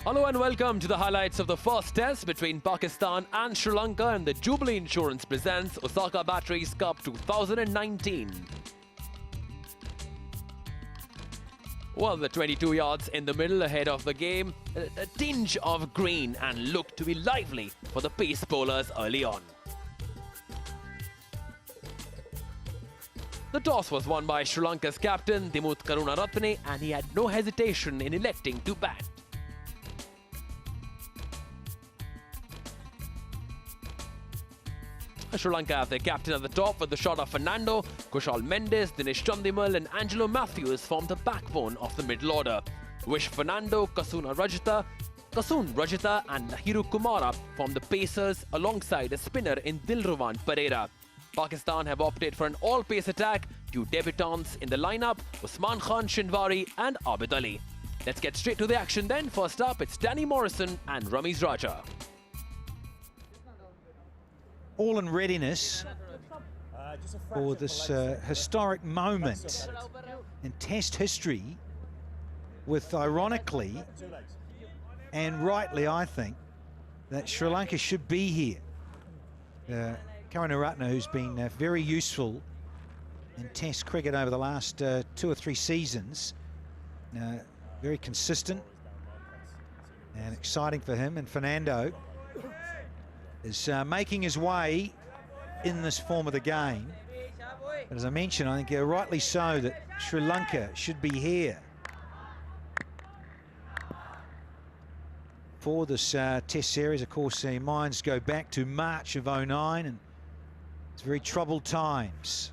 Hello and welcome to the highlights of the first test between Pakistan and Sri Lanka, and the Jubilee Insurance presents Osaka Batteries Cup 2019. Well, the 22 yards in the middle ahead of the game, a tinge of green and looked to be lively for the pace bowlers early on. The toss was won by Sri Lanka's captain Dimuth Karunaratne, and he had no hesitation in electing to bat. Sri Lanka have their captain at the top with the shot of Fernando. Kushal Mendes, Dinesh Chandimal and Angelo Matthews form the backbone of the middle order. Wish Fernando, Kasun Rajitha and Nahiru Kumara form the pacers alongside a spinner in Dilruwan Pereira. Pakistan have opted for an all-pace attack, two debutants in the lineup, Usman Khan Shinwari and Abid Ali. Let's get straight to the action then. First up, it's Danny Morrison and Ramiz Raja. All in readiness for this historic moment in Test history with, ironically and rightly, I think, that Sri Lanka should be here. Karunaratne, who's been very useful in Test cricket over the last 2 or 3 seasons, very consistent and exciting for him, and Fernando is making his way in this form of the game. But as I mentioned, I think rightly so that Sri Lanka should be here for this Test series. Of course, their minds go back to March of '09, and it's very troubled times.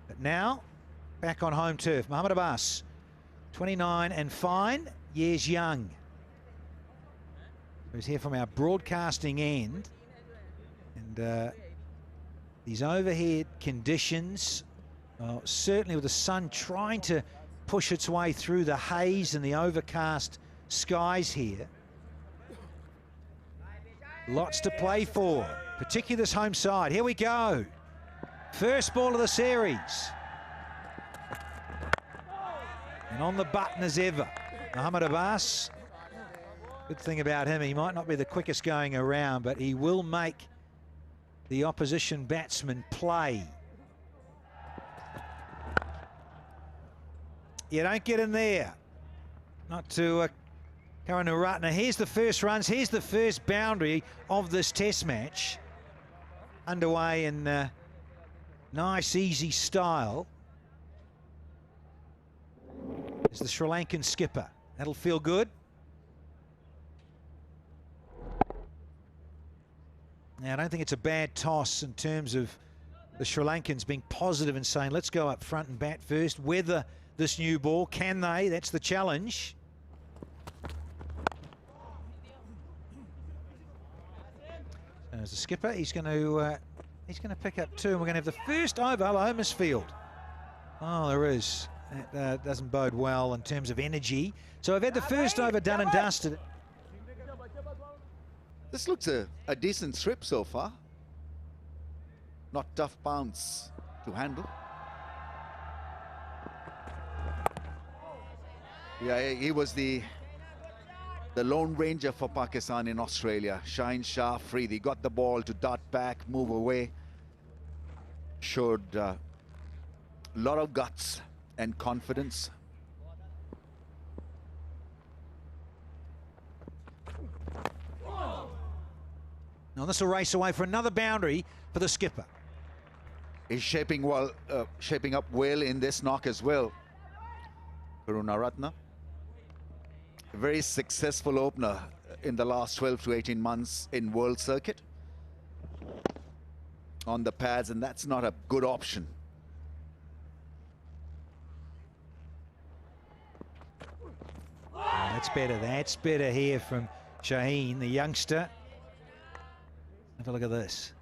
But now, back on home turf, Mohammad Abbas, 29 and fine, years young. Who's here from our broadcasting end, and these overhead conditions, certainly with the sun trying to push its way through the haze and the overcast skies here. Lots to play for, particularly this home side. Here we go. First ball of the series. And on the button as ever, Mohammad Abbas. Good thing about him, he might not be the quickest going around, but he will make the opposition batsman play. You don't get in there. Not to Karunaratne. Here's the first runs. Here's the first boundary of this Test match. Underway in nice, easy style. Is the Sri Lankan skipper. That'll feel good. Now, I don't think it's a bad toss in terms of the Sri Lankans being positive and saying, let's go up front and bat first, weather this new ball. Can they? That's the challenge. As the skipper, he's going to pick up 2, and we're going to have the first over. Hello, Misfield. Oh, there is. That doesn't bode well in terms of energy. So I've had the first over done and dusted. This looks a decent strip so far. Not tough bounce to handle. Yeah, he was the Lone Ranger for Pakistan in Australia. Shine Shah Afridi got the ball to dart back, move away. Showed a lot of guts and confidence. Now this will race away for another boundary for the skipper. He's shaping up well in this knock as well. Karunaratne, a very successful opener in the last 12 to 18 months in world circuit. On the pads, and that's not a good option. Oh, that's better. That's better here from Shaheen, the youngster. Have a look at this.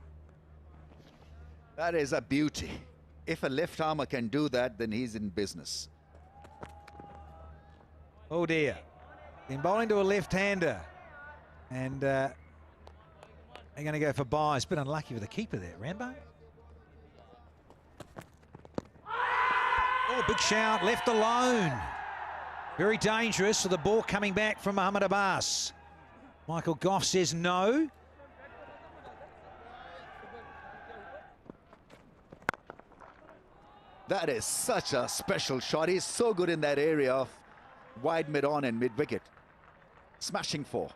That is a beauty. If a left armer can do that, then he's in business. Oh dear. Been bowling to a left-hander. And they're going to go for byes. Bit unlucky with the keeper there, Rambo. Oh, big shout, left alone. Very dangerous for the ball coming back from Mohamed Abbas. Michael Goff says no. That is such a special shot. He's so good in that area of wide mid-on and mid-wicket. Smashing four.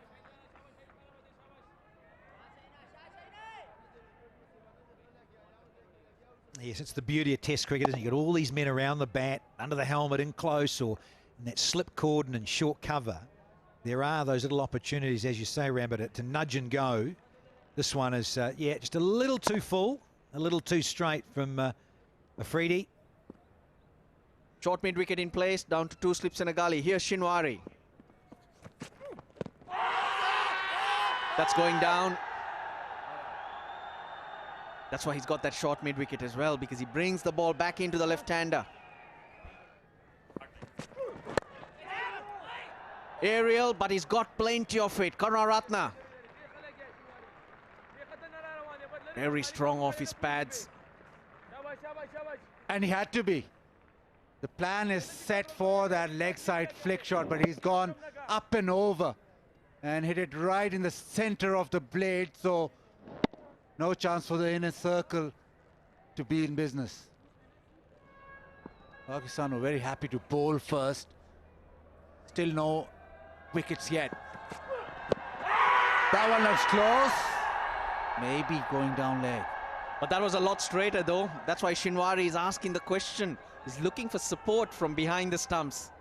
Yes, it's the beauty of Test cricket, isn't it? You've got all these men around the bat, under the helmet, in close, or in that slip cordon and short cover. There are those little opportunities, as you say, Rambo, to nudge and go. This one is, yeah, just a little too full, a little too straight from Afridi. Short mid-wicket in place, down to 2 slips and a gully. Here's Shinwari. That's going down. That's why he's got that short mid-wicket as well, because he brings the ball back into the left-hander. Aerial, but he's got plenty of it. Karunaratne. Very strong off his pads. And he had to be. The plan is set for that leg side flick shot, but he's gone up and over and hit it right in the center of the blade, so no chance for the inner circle to be in business. Pakistan were very happy to bowl first. Still no wickets yet. That one looks close. Maybe going down leg. But that was a lot straighter though. That's why Shinwari is asking the question. He's looking for support from behind the stumps.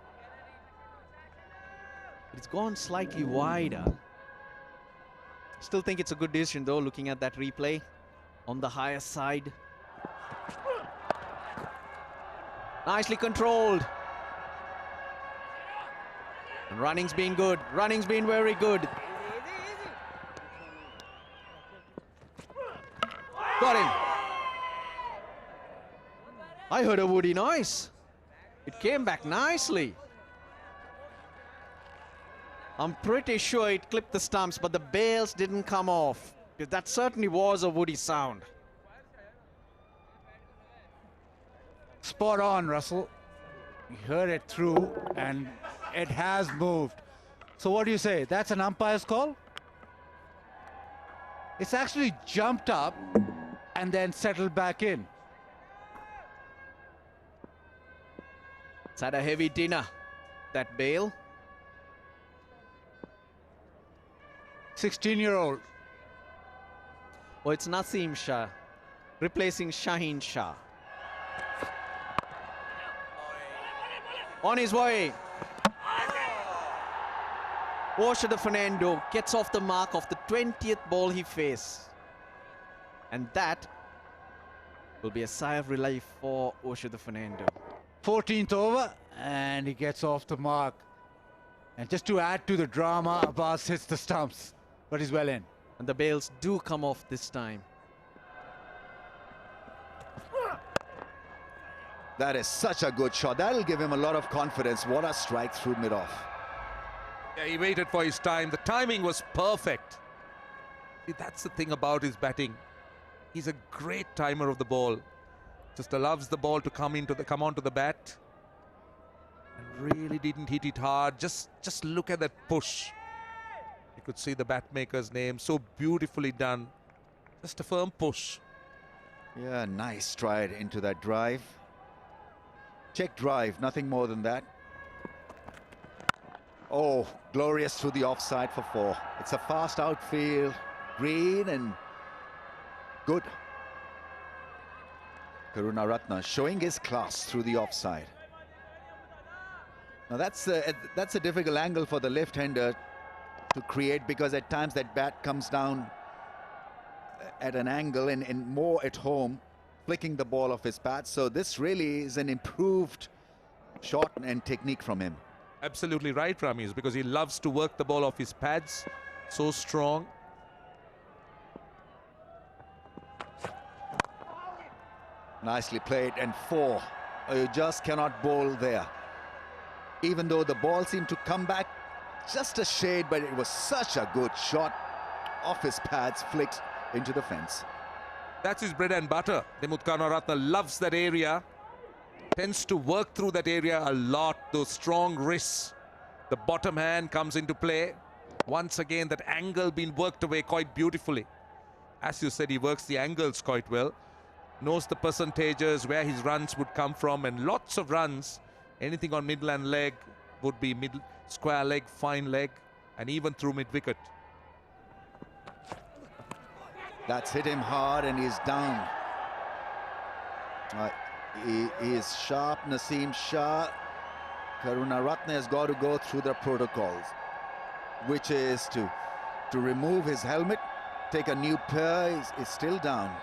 It's gone slightly wider. Still think it's a good decision though, looking at that replay on the higher side. Nicely controlled. And running's been good. Running's been very good. Got him. I heard a woody noise. It came back nicely. I'm pretty sure it clipped the stumps, but the bails didn't come off. That certainly was a woody sound. Spot on, Russell. You heard it through and it has moved. So what do you say? That's an umpire's call? It's actually jumped up and then settled back in. It's had a heavy dinner, that bail. 16-year-old. Oh, it's Naseem Shah, replacing Shaheen Shah. On his way. Oshada Fernando gets off the mark of the 20th ball he faced. And that will be a sigh of relief for Oshada Fernando. 14th over and he gets off the mark. And just to add to the drama, Abbas hits the stumps, but he's well in. And the bails do come off this time. That is such a good shot. That'll give him a lot of confidence. What a strike through mid-off. Yeah, he waited for his time. The timing was perfect. See, that's the thing about his batting. He's a great timer of the ball. Just allows the ball to come onto the bat. And really didn't hit it hard. Just look at that push. You could see the bat maker's name. So beautifully done. Just a firm push. Yeah, nice stride into that drive. Check drive, nothing more than that. Oh, glorious through the offside for 4. It's a fast outfield, green and good. Karunaratne showing his class through the offside. Now that's a difficult angle for the left-hander to create, because at times that bat comes down at an angle and more at home, flicking the ball off his bat. So this really is an improved shot and technique from him. Absolutely right, Ramesh, because he loves to work the ball off his pads. So strong. Nicely played, and 4. You just cannot bowl there. Even though the ball seemed to come back just a shade, but it was such a good shot off his pads, flicked into the fence. That's his bread and butter. Dimuth Karunaratne loves that area. Tends to work through that area a lot, those strong wrists. The bottom hand comes into play. Once again, that angle being worked away quite beautifully. As you said, he works the angles quite well. Knows the percentages, where his runs would come from, and lots of runs. Anything on midland leg would be mid square leg, fine leg, and even through mid-wicket. That's hit him hard and he's down. He is sharp, Naseem Shah. Karunaratne has got to go through the protocols, which is to remove his helmet, take a new pair. He's still down.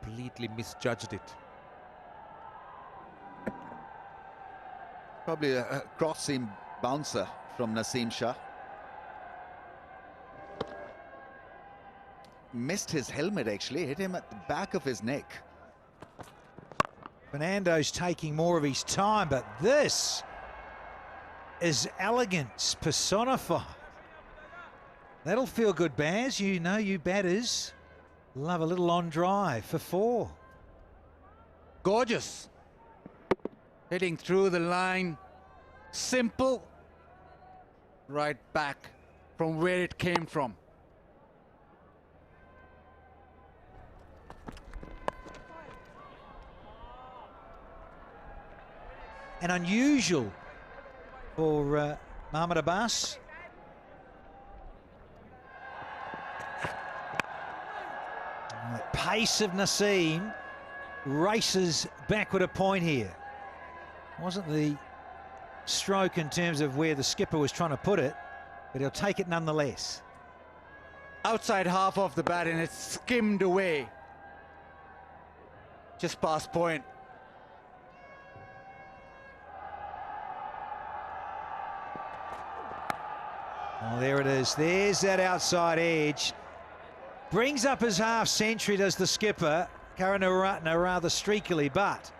Completely misjudged it. Probably a cross-seam bouncer from Naseem Shah. Missed his helmet, actually. Hit him at the back of his neck. Fernando's taking more of his time, but this is elegance personified. That'll feel good, Baz. You know you batters love a little on drive for 4. Gorgeous. Hitting through the line. Simple. Right back from where it came from. And unusual for Mohammad Abbas. The pace of Naseem races backward a point here. Wasn't the stroke in terms of where the skipper was trying to put it, but he'll take it nonetheless. Outside half of the bat and it's skimmed away. Just past point. Oh, there it is. There's that outside edge. Brings up his half century, does the skipper. Karunaratne rather streakily, but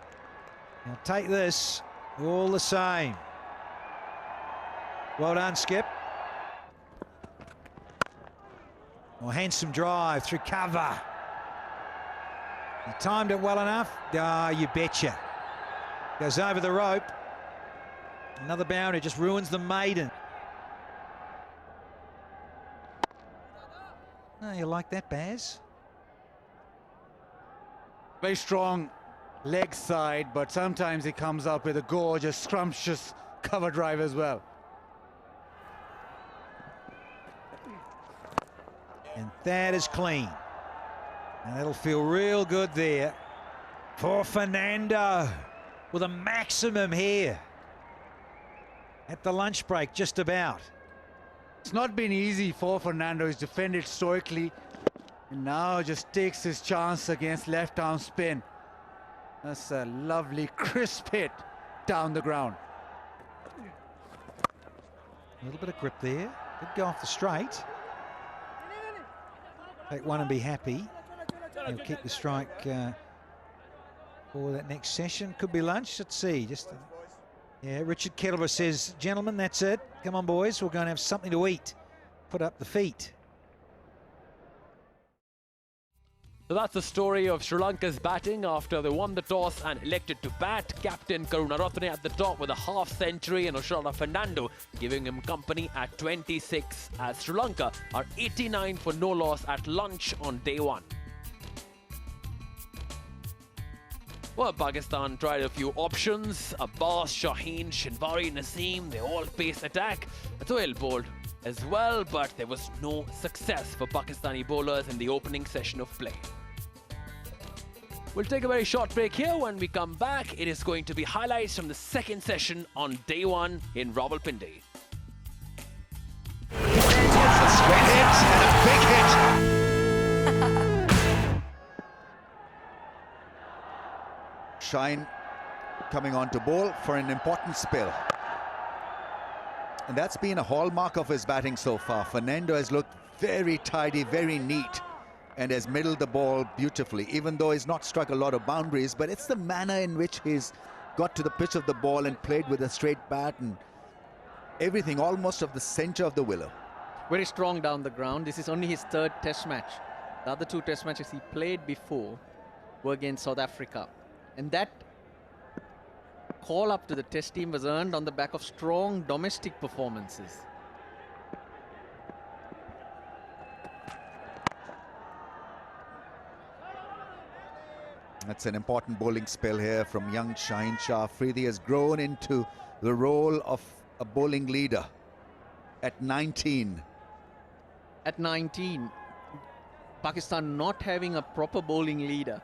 he'll take this all the same. Well done, Skip. Well, handsome drive through cover. He timed it well enough. Ah, you betcha. Goes over the rope. Another boundary, just ruins the maiden. Oh, you like that, Baz? Very strong leg side, but sometimes he comes up with a gorgeous, scrumptious cover drive as well. And that is clean. And that'll feel real good there for Fernando with a maximum here at the lunch break, just about. It's not been easy for Fernando. He's defended stoically and now just takes his chance against left arm spin. That's a lovely crisp hit down the ground. A little bit of grip there. Did go off the straight. Take one and be happy. He'll keep the strike for that next session. Could be lunch. Let's see. Yeah, Richard Kettleborough says, gentlemen, that's it. Come on, boys. We're going to have something to eat. Put up the feet. So that's the story of Sri Lanka's batting after they won the toss and elected to bat. Captain Karunaratne at the top with a half century and Oshara Fernando giving him company at 26 as Sri Lanka are 89 for no loss at lunch on day 1. Well, Pakistan tried a few options. Abbas, Shaheen, Shinwari, Naseem, they all paced attack. Sohail bowled as well, but there was no success for Pakistani bowlers in the opening session of play. We'll take a very short break here. When we come back, it is going to be highlights from the second session on day 1 in Rawalpindi. It's a straight hit and a big hit. Shine coming on to bowl for an important spill. And that's been a hallmark of his batting so far. Fernando has looked very tidy, very neat, and has middled the ball beautifully, even though he's not struck a lot of boundaries, but it's the manner in which he's got to the pitch of the ball and played with a straight bat and everything almost of the center of the willow. Very strong down the ground. This is only his 3rd test match. The other 2 test matches he played before were against South Africa. And that call-up to the test team was earned on the back of strong domestic performances. That's an important bowling spell here from young Shaheen Shah Afridi. Has grown into the role of a bowling leader at 19. At 19, Pakistan not having a proper bowling leader.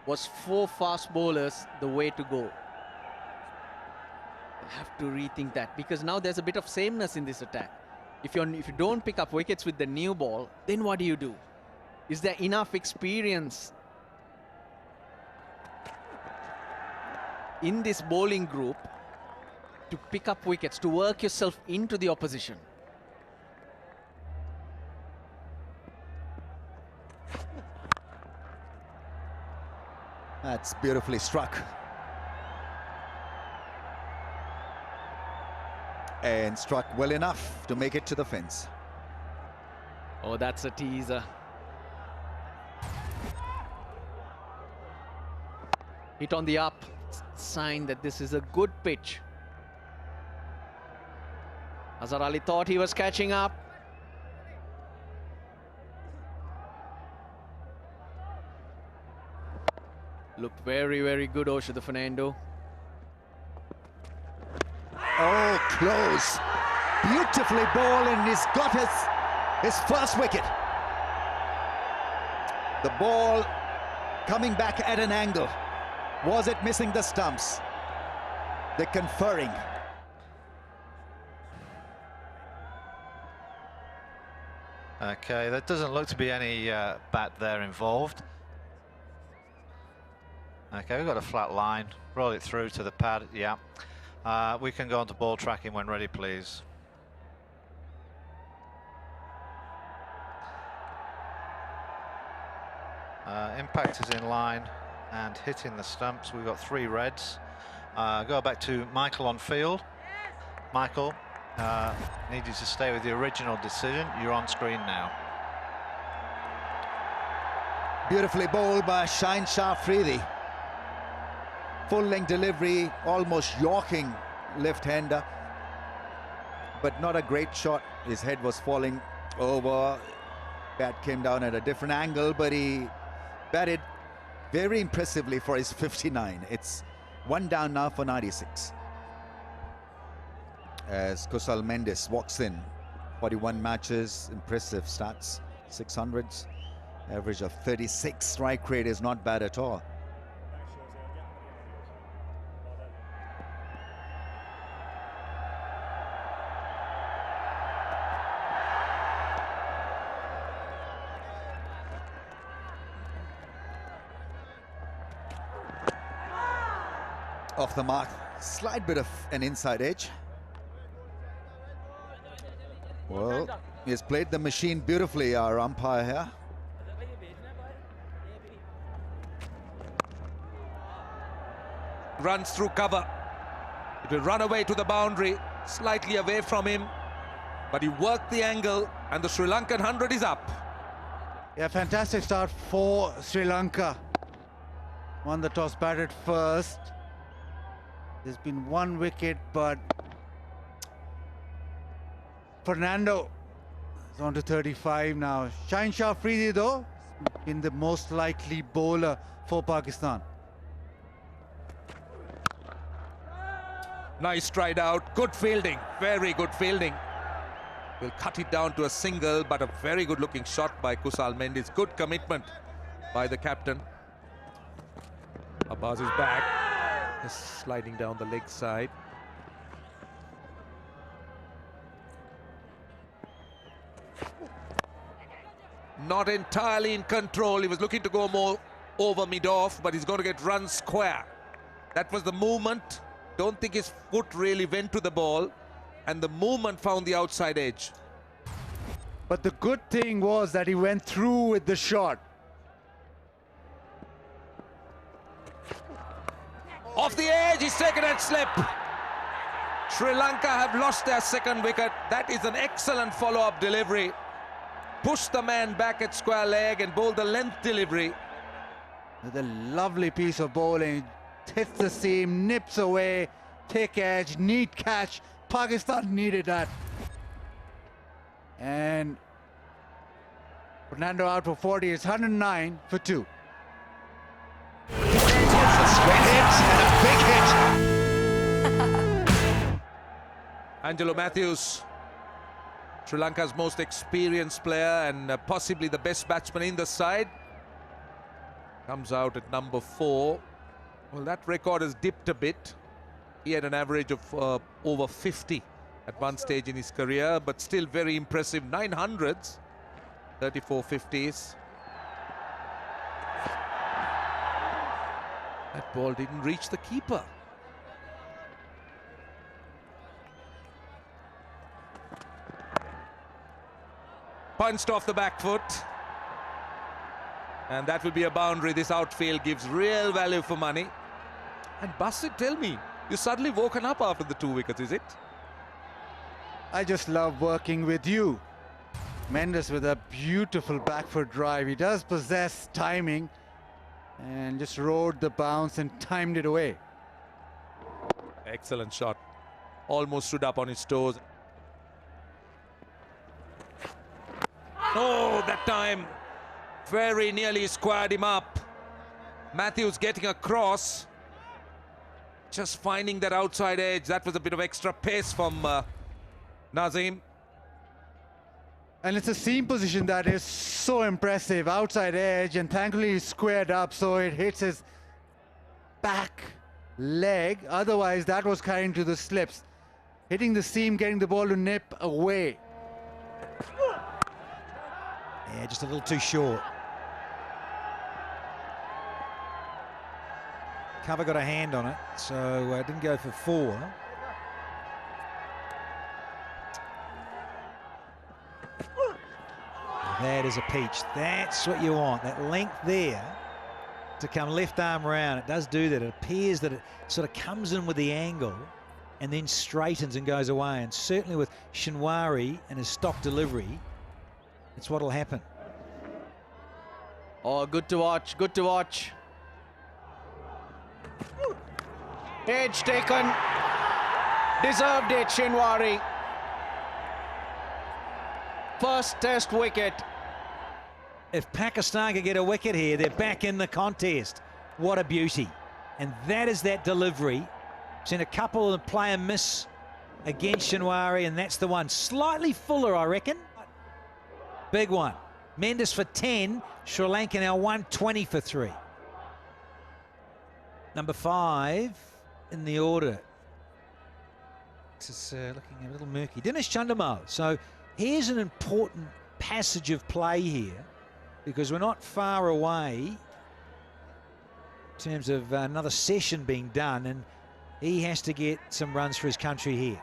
Was 4 fast bowlers the way to go? I have to rethink that, because now there's a bit of sameness in this attack. If you don't pick up wickets with the new ball, then what do? Is there enough experience in this bowling group to pick up wickets, to work yourself into the opposition? That's beautifully struck. And struck well enough to make it to the fence. Oh, that's a teaser. Hit on the up. Sign that this is a good pitch. Azhar Ali thought he was catching up. Looked very, very good, Oshada Fernando. Oh, close. Beautifully bowled, and he's got his first wicket. The ball coming back at an angle. Was it missing the stumps? They're conferring. Okay, there doesn't look to be any bat there involved. Okay, we've got a flat line. Roll it through to the pad. Yeah. We can go on to ball tracking when ready, please. Impact is in line and hitting the stumps. We've got 3 reds. Go back to Michael on field. Michael, need you to stay with the original decision. You're on screen now. Beautifully bowled by Shaheen Shah Afridi. Full-length delivery, almost yorking left-hander, but not a great shot. His head was falling over. Bat came down at a different angle, but he batted very impressively for his 59. It's 1 down now for 96. As Kusal Mendes walks in, 41 matches, impressive stats, 600s, average of 36. Strike rate is not bad at all. Off the mark, slight bit of an inside edge. Well, he has played the machine beautifully, our umpire here. Runs through cover. It will run away to the boundary, slightly away from him, but he worked the angle, and the Sri Lankan 100 is up. Yeah, fantastic start for Sri Lanka. Won the toss, batted first. There's been 1 wicket, but Fernando is on to 35 now. Shaheen Shah Afridi, though, been the most likely bowler for Pakistan. Nice stride out, good fielding, very good fielding. Will cut it down to a single, but a very good looking shot by Kusal Mendes. Good commitment by the captain. Abbas is back, just sliding down the leg side. Not entirely in control. He was looking to go more over mid-off, but he's going to get run square. That was the movement. Don't think his foot really went to the ball, and the movement found the outside edge. But the good thing was that he went through with the shot. Off the edge, he's taken that slip. Sri Lanka have lost their second wicket. That is an excellent follow-up delivery. Push the man back at square leg and bowl the length delivery. With a lovely piece of bowling, hits the seam, nips away, thick edge, neat catch. Pakistan needed that. And Fernando out for 40. It's 109 for 2. It's a straight hit and a big hit. Angelo Matthews, Sri Lanka's most experienced player and possibly the best batsman in the side, comes out at number 4. Well, that record has dipped a bit. He had an average of over 50 at one stage in his career, but still very impressive. 900s, 34 50s. That ball didn't reach the keeper. Punched off the back foot. And that will be a boundary. This outfield gives real value for money. And Basit, tell me, you suddenly woken up after the 2 wickets, is it? I just love working with you. Mendes with a beautiful back foot drive. He does possess timing and just rode the bounce and timed it away. Excellent shot. Almost stood up on his toes. Oh, that time very nearly squared him up. Matthews getting across, just finding that outside edge. That was a bit of extra pace from Nazim. And it's a seam position that is so impressive. Outside edge, and thankfully he's squared up so it hits his back leg. Otherwise that was carrying to the slips. Hitting the seam, getting the ball to nip away. Yeah, just a little too short. Cover got a hand on it, so didn't go for 4. That is a peach. That's what you want, that length there to come left arm round. It does do that. It appears that it sort of comes in with the angle and then straightens and goes away. And certainly with Shinwari and his stock delivery, it's what'll happen. Oh, good to watch, good to watch. Edge taken. Deserved it, Shinwari. First test wicket. If Pakistan can get a wicket here, they're back in the contest. What a beauty. And that is that delivery. Seen a couple of player miss against Shinwari, and that's the one. Slightly fuller, I reckon. Big one. Mendes for 10. Sri Lanka now 120 for 3. Number 5 in the order. This is looking a little murky. Dinesh Chandimal. So here's an important passage of play here, because we're not far away in terms of another session being done, and he has to get some runs for his country here.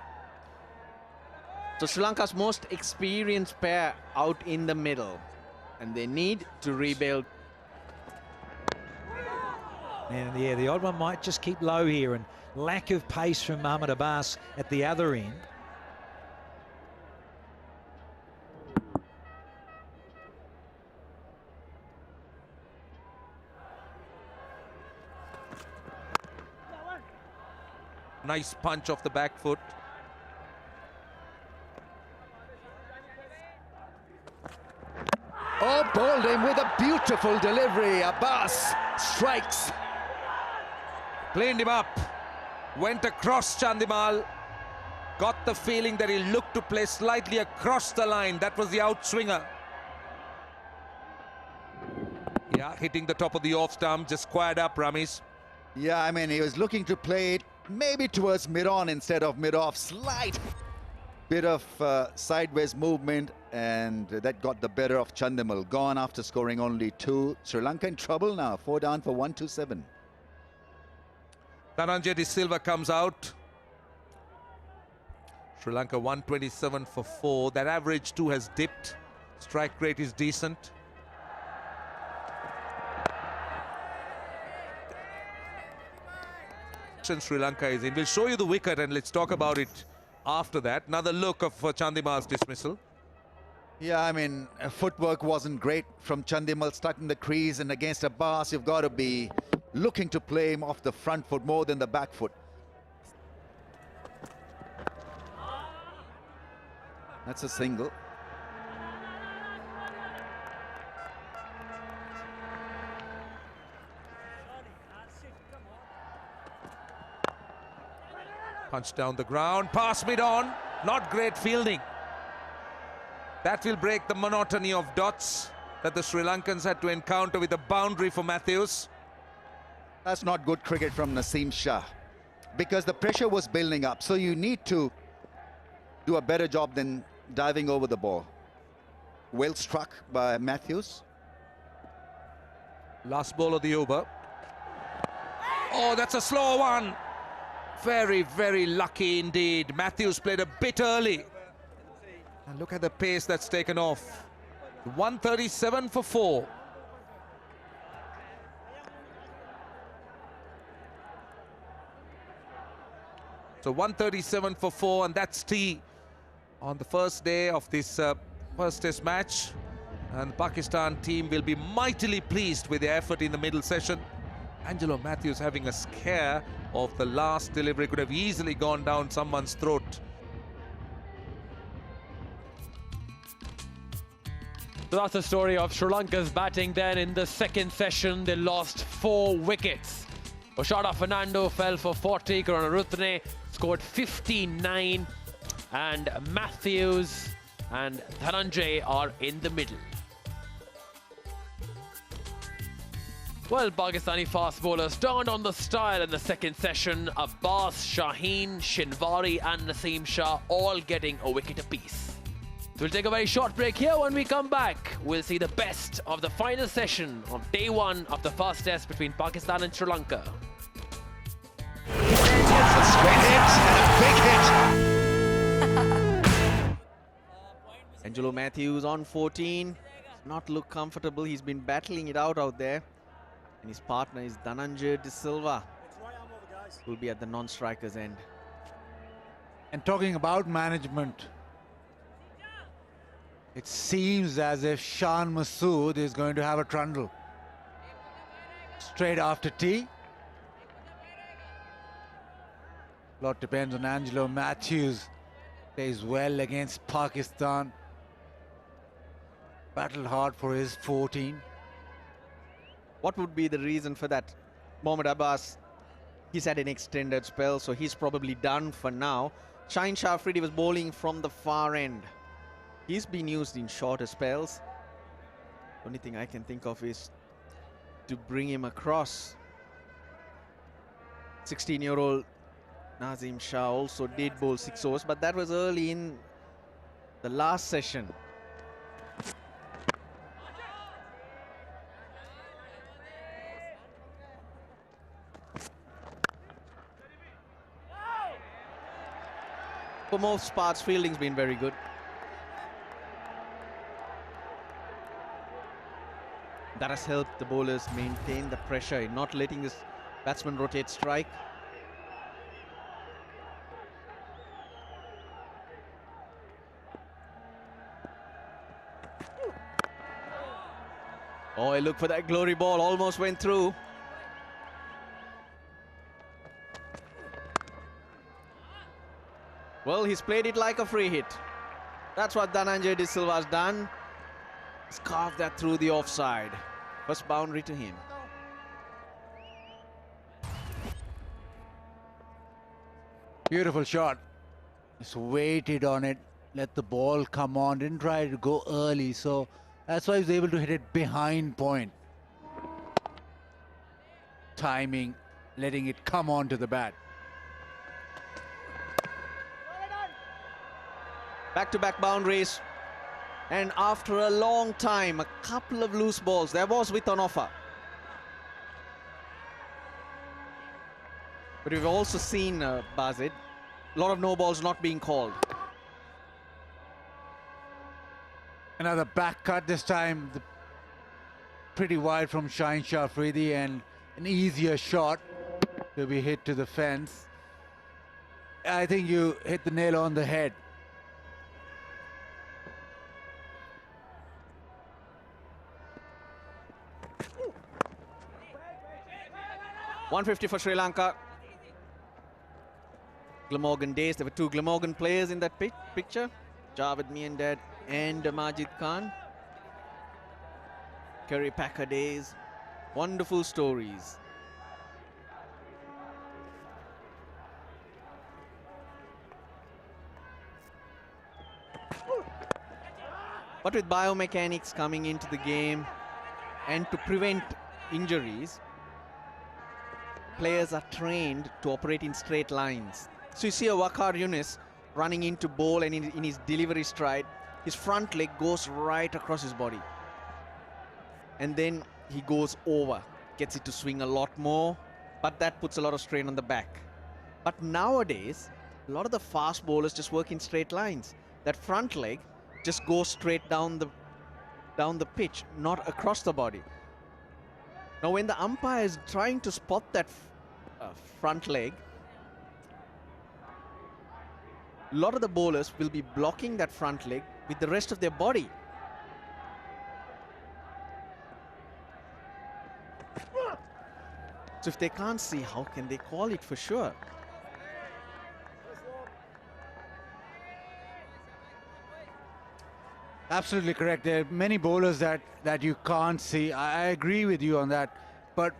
So Sri Lanka's most experienced pair out in the middle, and they need to rebuild. And yeah, the odd one might just keep low here, and lack of pace from Mohammad Abbas at the other end. Nice punch off the back foot. Oh, bowled him with a beautiful delivery. Abbas strikes. Cleaned him up. Went across Chandimal. Got the feeling that he looked to play slightly across the line. That was the outswinger. Yeah, hitting the top of the off stump. Just squared up, Ramesh. Yeah, I mean, he was looking to play it maybe towards mid-on instead of mid-off. Slight bit of sideways movement, and that got the better of Chandimal. Gone after scoring only 2. Sri Lanka in trouble now. 4 down for 127. Dhananjay De Silva comes out. Sri Lanka 127 for 4. That average too has dipped. Strike rate is decent. Sri Lanka is in. We'll show you the wicket and let's talk about it after that. Another look of Chandimal's dismissal. Yeah, I mean, footwork wasn't great from Chandimal, stuck in the crease, and against Abbas, you've got to be looking to play him off the front foot more than the back foot. That's a single. Punch down the ground, pass mid on, not great fielding. That will break the monotony of dots that the Sri Lankans had to encounter with a boundary for Matthews. That's not good cricket from Naseem Shah, because the pressure was building up, so you need to do a better job than diving over the ball. Well struck by Matthews. Last ball of the over. Oh, that's a slow one. Very, very lucky indeed. Matthews played a bit early. And look at the pace that's taken off. 137 for 4. So 137 for 4, and that's tea on the first day of this first test match. And the Pakistan team will be mightily pleased with their effort in the middle session. Angelo Matthews having a scare of the last delivery, could have easily gone down someone's throat. So that's the story of Sri Lanka's batting then in the second session. They lost 4 wickets. Oshada Fernando fell for 40, Karunaratne scored 59, and Matthews and Dhananjay are in the middle. Well, Pakistani fast bowlers turned on the style in the second session. Abbas, Shaheen, Shinwari and Naseem Shah all getting a wicket apiece. So we'll take a very short break here. When we come back, we'll see the best of the final session of day 1 of the first test between Pakistan and Sri Lanka. It's a straight hit and a big hit. Angelo Matthews on 14. Does not look comfortable. He's been battling it out there. And his partner is Dhananjay De Silva, who will be at the non-strikers end. And talking about management, it seems as if Shan Masood is going to have a trundle. Straight after tea. A lot depends on Angelo Matthews. Plays well against Pakistan. Battled hard for his 14. What would be the reason for that? Mohammad Abbas, he's had an extended spell, so he's probably done for now. Shaheen Shah Afridi was bowling from the far end. He's been used in shorter spells. Only thing I can think of is to bring him across. 16-year-old Naseem Shah also did bowl 6 overs, but that was early in the last session. For most parts, fielding's been very good. That has helped the bowlers maintain the pressure in not letting this batsman rotate strike. Oh, I look for that glory ball, almost went through. Well, he's played it like a free hit. That's what Dhananjay De Silva's done. He's carved that through the offside. First boundary to him. Beautiful shot. Just waited on it, let the ball come on, didn't try to go early, so that's why he was able to hit it behind point. Timing, letting it come on to the bat. Back-to-back boundaries. And after a long time, a couple of loose balls. There was width on offer. But we've also seen, Bazid, a lot of no balls not being called. Another back cut this time. Pretty wide from Shaheen Shah Afridi, and an easier shot to be hit to the fence. I think you hit the nail on the head. 150 for Sri Lanka. Glamorgan days. There were two Glamorgan players in that picture. Javed Miandad and Majid Khan. Kerry Packer days. Wonderful stories. But with biomechanics coming into the game and to prevent injuries, players are trained to operate in straight lines. So you see a Waqar Yunus running into ball, and in his delivery stride, his front leg goes right across his body. And then he goes over, gets it to swing a lot more, but that puts a lot of strain on the back. But nowadays, a lot of the fast bowlers just work in straight lines. That front leg just goes straight down the pitch, not across the body. Now when the umpire is trying to spot that front leg, a lot of the bowlers will be blocking that front leg with the rest of their body. So if they can't see, how can they call it for sure? Absolutely correct. There are many bowlers that you can't see. I agree with you on that. But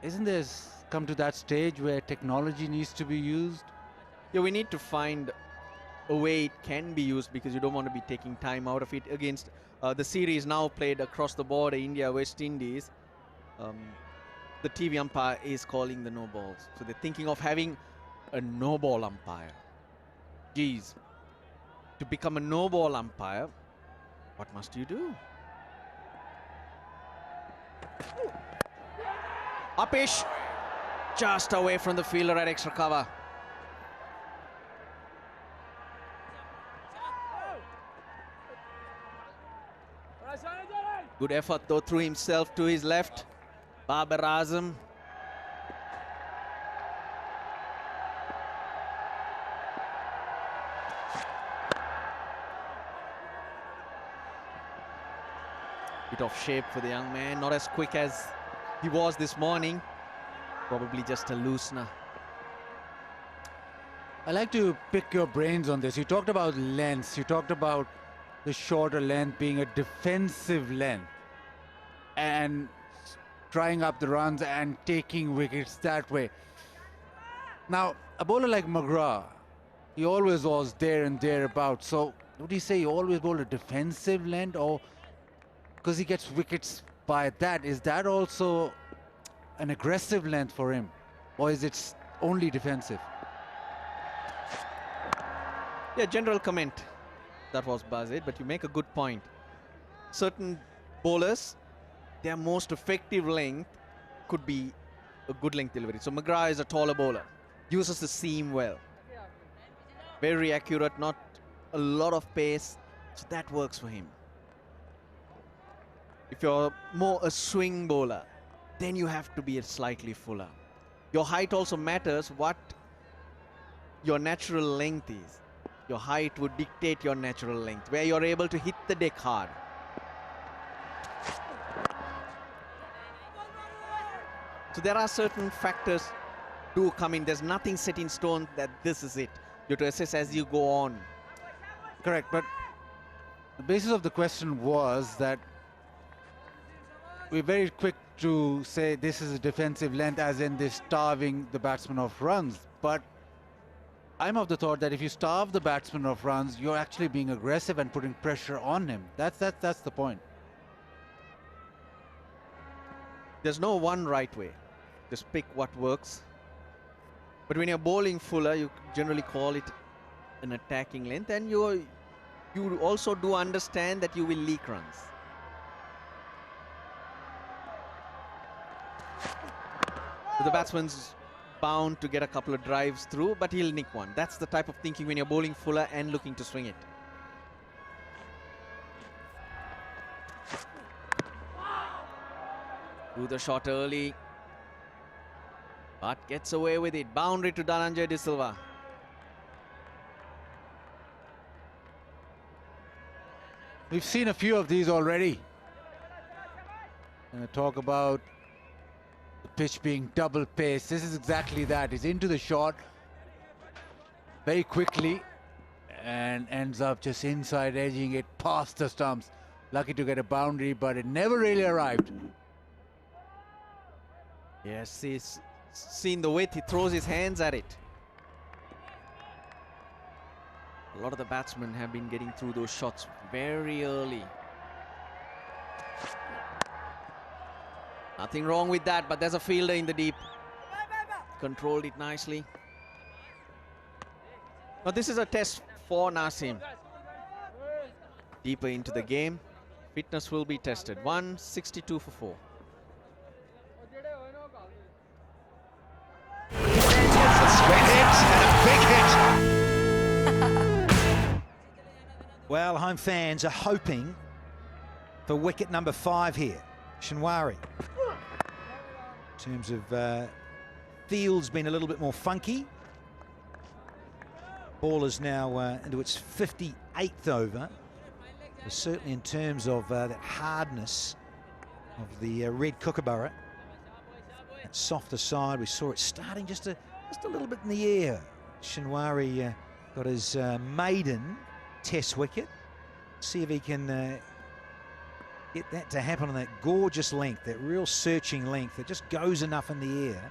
isn't this come to that stage where technology needs to be used? Yeah, we need to find a way it can be used, because you don't want to be taking time out of it against the series now played across the border, India, West Indies. The TV umpire is calling the no balls. So they're thinking of having a no ball umpire. Geez, to become a no ball umpire, what must you do? Upish, just away from the fielder at extra cover. Good effort though, threw himself to his left. Babar Azam. Bit of shape for the young man, not as quick as he was this morning. Probably just a loosener. I like to pick your brains on this. You talked about lengths. You talked about the shorter length being a defensive length and trying up the runs and taking wickets that way. Now, a bowler like McGrath, he always was there and thereabouts. So would you say he always bowled a defensive length, or because he gets wickets by that, is that also an aggressive length for him, or is it only defensive? Yeah, general comment. That was Bazid, but you make a good point. Certain bowlers, their most effective length could be a good length delivery. So McGrath is a taller bowler, uses the seam well. Very accurate, not a lot of pace, so that works for him. If you're more a swing bowler, then you have to be a slightly fuller. Your height also matters, what your natural length is. Your height would dictate your natural length, where you're able to hit the deck hard. So there are certain factors do come in. There's nothing set in stone that this is it. You have to assess as you go on. Correct, but the basis of the question was that we're very quick to say this is a defensive length, as in they're starving the batsman of runs. But I'm of the thought that if you starve the batsman of runs, you're actually being aggressive and putting pressure on him. That's the point. There's no one right way. Just pick what works. But when you're bowling fuller, you generally call it an attacking length, and you also do understand that you will leak runs. So the batsman's bound to get a couple of drives through, but he'll nick one. That's the type of thinking when you're bowling fuller and looking to swing it. Through the shot early, but gets away with it. Boundary to Dhananjay De Silva. We've seen a few of these already. And talk about the pitch being double paced. This is exactly that. He's into the shot very quickly and ends up just inside edging it past the stumps. Lucky to get a boundary, but it never really arrived. Yes, he's seen the width. He throws his hands at it. A lot of the batsmen have been getting through those shots very early. Nothing wrong with that, but there's a fielder in the deep. Controlled it nicely. Now this is a test for Nasim. Deeper into the game. Fitness will be tested. 162 for 4. It's a straight hit and a big hit. Well, home fans are hoping for wicket number 5 here. Shinwari. In terms of field's been a little bit more funky. Ball is now into its 58th over. But certainly in terms of that hardness of the red kookaburra, that softer side, we saw it starting just a little bit in the air. Shinwari got his maiden test wicket. See if he can get that to happen on that gorgeous length, that real searching length that just goes enough in the air.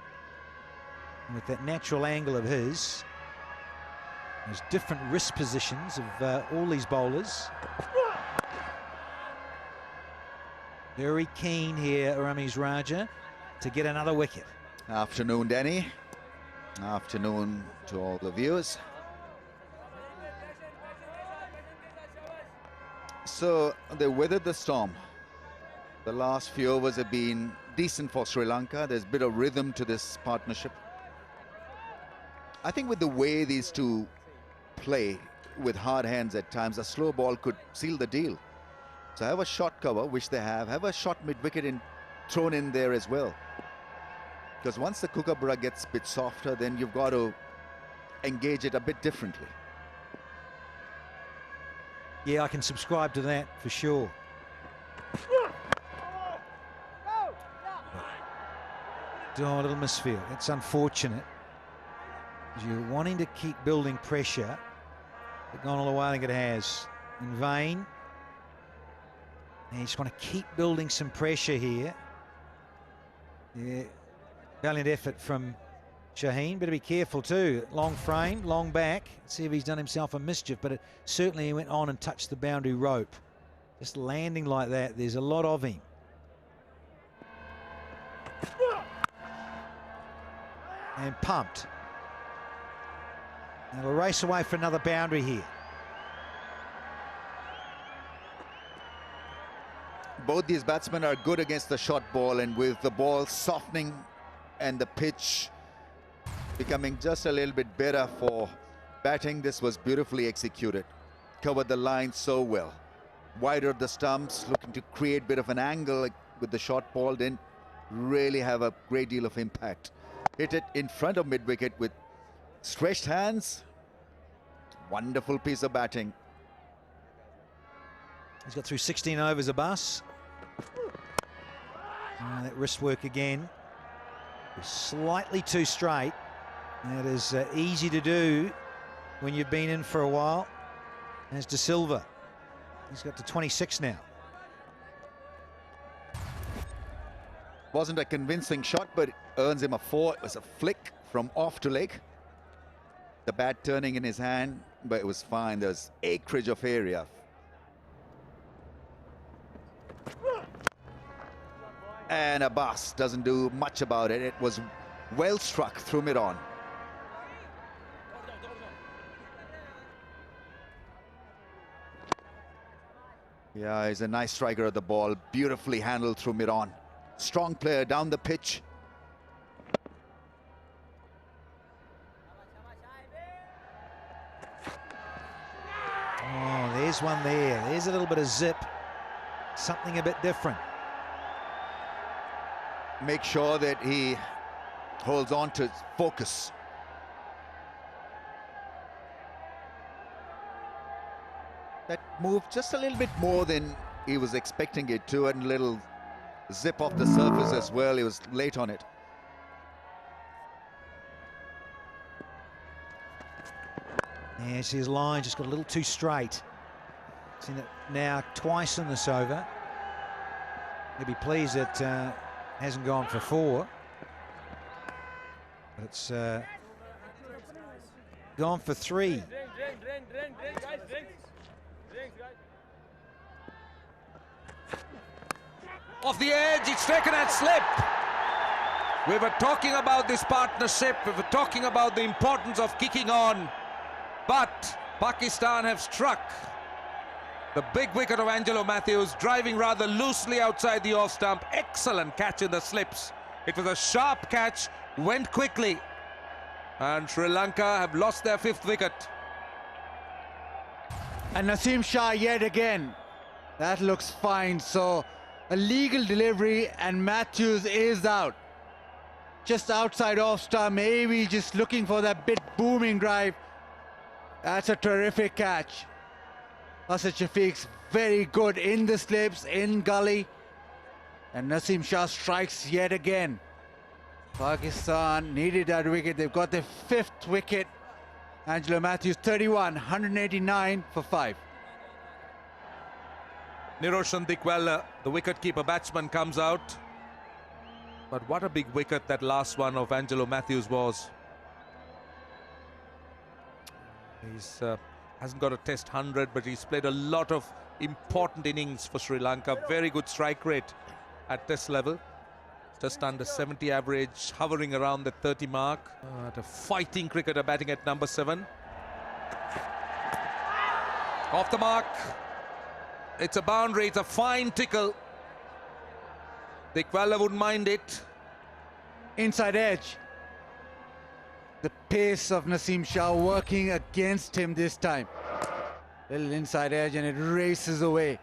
And with that natural angle of his, there's different wrist positions of all these bowlers. Very keen here, Ramesh Raja, to get another wicket. Afternoon, Danny. Afternoon to all the viewers. So they weathered the storm. The last few overs have been decent for Sri Lanka. There's a bit of rhythm to this partnership. I think with the way these two play with hard hands at times, a slow ball could seal the deal. So have a short cover, which they have a short mid-wicket thrown in there as well. Because once the kookaburra gets a bit softer, then you've got to engage it a bit differently. Yeah, I can subscribe to that for sure. Oh, a little misfield. It's unfortunate. You're wanting to keep building pressure. But gone all the way, I think it has. In vain. And you just want to keep building some pressure here. Yeah. Valiant effort from Shaheen. Better be careful too. Long frame, long back. See if he's done himself a mischief, but it certainly went on and touched the boundary rope. Just landing like that, there's a lot of him. And pumped. And we'll race away for another boundary here. Both these batsmen are good against the short ball, and with the ball softening and the pitch becoming just a little bit better for batting, this was beautifully executed. Covered the line so well. Wider the stumps, looking to create a bit of an angle with the short ball, didn't really have a great deal of impact. Hit it in front of mid-wicket with stretched hands. Wonderful piece of batting. He's got through 16 overs, Abbas. That wrist work again. Slightly too straight. That is easy to do when you've been in for a while. There's De Silva. He's got to 26 now. Wasn't a convincing shot, but it earns him a 4. It was a flick from off to leg. The bat turning in his hand, but it was fine. There's acreage of area. And Abbas doesn't do much about it. It was well struck through mid-on. Yeah, he's a nice striker of the ball. Beautifully handled through mid-on. Strong player down the pitch. Oh, there's one there. There's a little bit of zip. Something a bit different. Make sure that he holds on to focus. That moved just a little bit more than he was expecting it to, and a little zip off the surface as well. He was late on it. Yes, his line just got a little too straight. Seen it now twice in this over. He'll be pleased it hasn't gone for 4. But it's gone for 3. Off the edge, it's taken at slip. We were talking about this partnership, we were talking about the importance of kicking on, but Pakistan have struck. The big wicket of Angelo Matthews, driving rather loosely outside the off stump. Excellent catch in the slips. It was a sharp catch, went quickly, and Sri Lanka have lost their 5th wicket. And Naseem Shah yet again. That looks fine. So a legal delivery and Matthews is out. Just outside off stump, maybe just looking for that bit booming drive. That's a terrific catch. Asad Shafiq's very good in the slips, in gully. And Naseem Shah strikes yet again. Pakistan needed that wicket. They've got their 5th wicket. Angelo Matthews 31, 189 for 5. Niroshan Dikwella, the wicket-keeper batsman, comes out. But what a big wicket that last one of Angelo Matthews was. He's hasn't got a test 100, but he's played a lot of important innings for Sri Lanka. Very good strike rate at this level. Just under 70 average, hovering around the 30 mark. A fighting cricketer batting at number 7. Off the mark. It's a boundary, it's a fine tickle. Dikwella wouldn't mind it. Inside edge. The pace of Naseem Shah working against him this time. Little inside edge and it races away.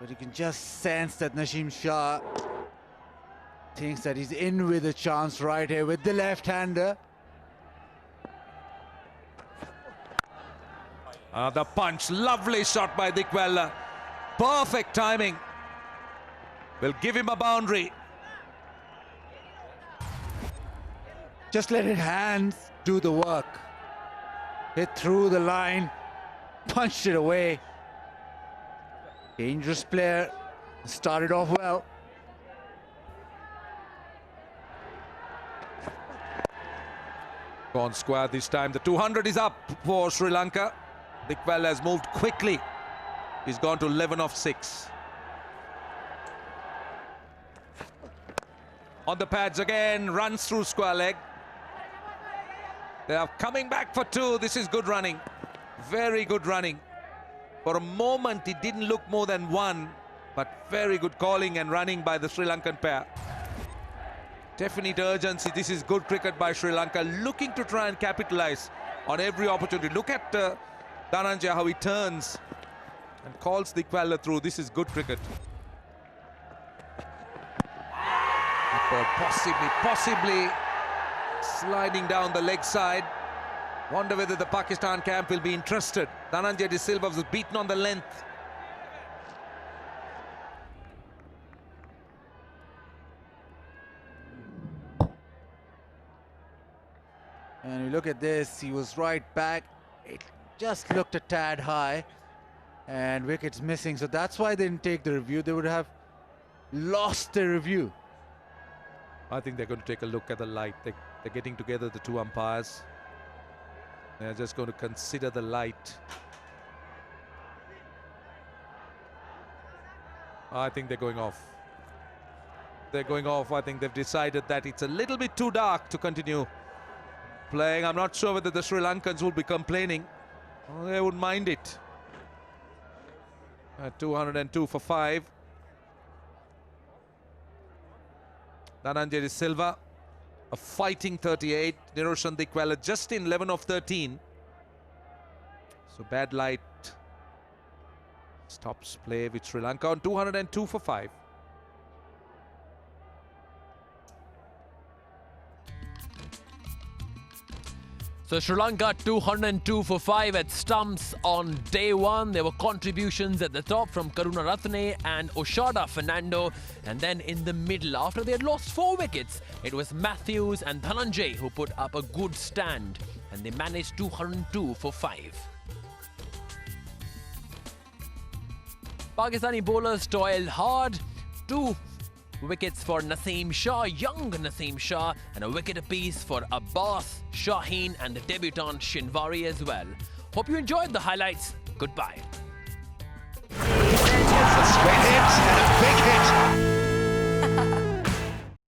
But you can just sense that Naseem Shah thinks that he's in with a chance right here with the left-hander. The punch, lovely shot by Dikwella. Perfect timing. Will give him a boundary. Just let his hands do the work. Hit through the line, punched it away. Dangerous player, started off well. Gone square this time. The 200 is up for Sri Lanka. Dikwella has moved quickly. He's gone to 11 of 6. On the pads again, runs through square leg. They are coming back for 2. This is good running. Very good running. For a moment, it didn't look more than 1, but very good calling and running by the Sri Lankan pair. Definite urgency. This is good cricket by Sri Lanka, looking to try and capitalize on every opportunity. Look at Dhananjaya, how he turns and calls Dikwella through. This is good cricket. Possibly sliding down the leg side. Wonder whether the Pakistan camp will be interested. Dhananjaya De Silva was beaten on the length. And you look at this, he was right back. It just looked a tad high. And wickets missing, so that's why they didn't take the review. They would have lost the review. I think they're going to take a look at the light. They're getting together, the 2 umpires. They're just going to consider the light. I think they're going off. They're going off. I think they've decided that it's a little bit too dark to continue playing. I'm not sure whether the Sri Lankans will be complaining. Oh, they wouldn't mind it. 202 for 5. Dhananjaya De Silva, a fighting 38. Niroshan Dikwella just in 11 of 13. So bad light stops play with Sri Lanka on 202 for 5. So Sri Lanka 202 for 5 at stumps on day 1. There were contributions at the top from Karunaratne and Oshada Fernando. And then in the middle, after they had lost 4 wickets, it was Matthews and Dhananjaya who put up a good stand. and they managed 202 for 5. Pakistani bowlers toiled hard. 2 wickets for Naseem Shah, young Naseem Shah, and a wicket apiece for Abbas, Shaheen and the debutant Shinwari as well. Hope you enjoyed the highlights. Goodbye. It's a straight hit and a